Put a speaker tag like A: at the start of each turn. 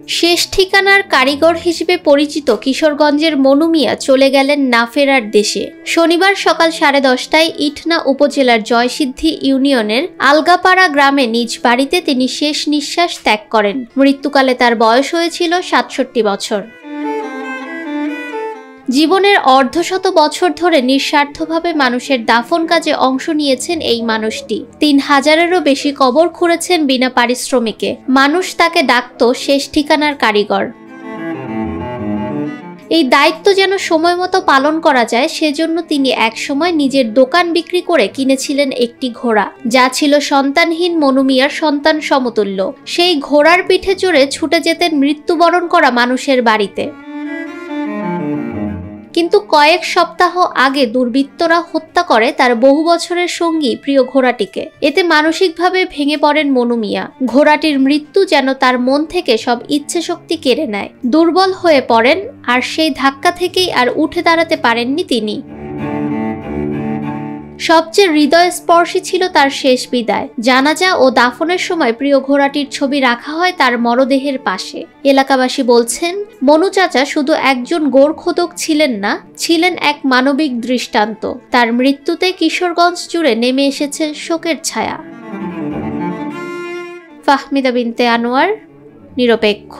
A: শেষ ঠিকানার কারিগর হিসেবে পরিচিত কিশোরগঞ্জের মনু মিয়া চলে গেলেন না ফেরার দেশে। শনিবার সকাল 10:30টায় ইটনা উপজেলার জয়সিদ্ধি ইউনিয়নের আলগাপাড়া গ্রামে নিজ বাড়িতে তিনি শেষ নিঃশ্বাস ত্যাগ করেন। মৃত্যুকালে তার বয়স হয়েছিল 67 বছর। জীবনের অর্ধশত বছর ধরে নিঃস্বার্থভাবে মানুষের দাফন কাজে অংশ নিয়েছেন এই মানুষটি। 3000-এরও বেশি কবর খুঁড়েছেন বিনা পারিশ্রমিকে। মানুষ তাকে ডাকত শেষ ঠিকানার কারিগর। এই দায়িত্ব যেন সময় মতো পালন করা যায় সেজন্য তিনি একসময় নিজের দোকান বিক্রি করে কিনেছিলেন একটি ঘোড়া, যা ছিল সন্তানহীন মনু মিয়ার সন্তান সমতুল্য। সেই ঘোড়ার পিঠে চড়ে ছুটে যেতেন মৃত্যুবরণ করা মানুষের বাড়িতে। কিন্তু কয়েক সপ্তাহ আগে দুর্বৃত্তরা হত্যা করে তার বহু বছরের সঙ্গী প্রিয় ঘোড়াটিকে। এতে মানসিকভাবে ভেঙে পড়েন মনু মিয়া। ঘোড়াটির মৃত্যু যেন তার মন থেকে সব ইচ্ছে শক্তি কেড়ে নেয়। দুর্বল হয়ে পড়েন, আর সেই ধাক্কা থেকেই আর উঠে দাঁড়াতে পারেননি তিনি। সবচেয়ে হৃদয়স্পর্শী ছিল তার শেষ বিদায়। জানাজা ও দাফনের সময় প্রিয় ঘোড়াটির ছবি রাখা হয় তার মরদেহের পাশে। এলাকাবাসী বলছেন, মনু চাচা শুধু একজন গোরখোদক ছিলেন না, ছিলেন এক মানবিক দৃষ্টান্ত। তার মৃত্যুতে কিশোরগঞ্জ জুড়ে নেমে এসেছে শোকের ছায়া। ফাহমিদা বিনতে আনোয়ার, নিরপেক্ষ।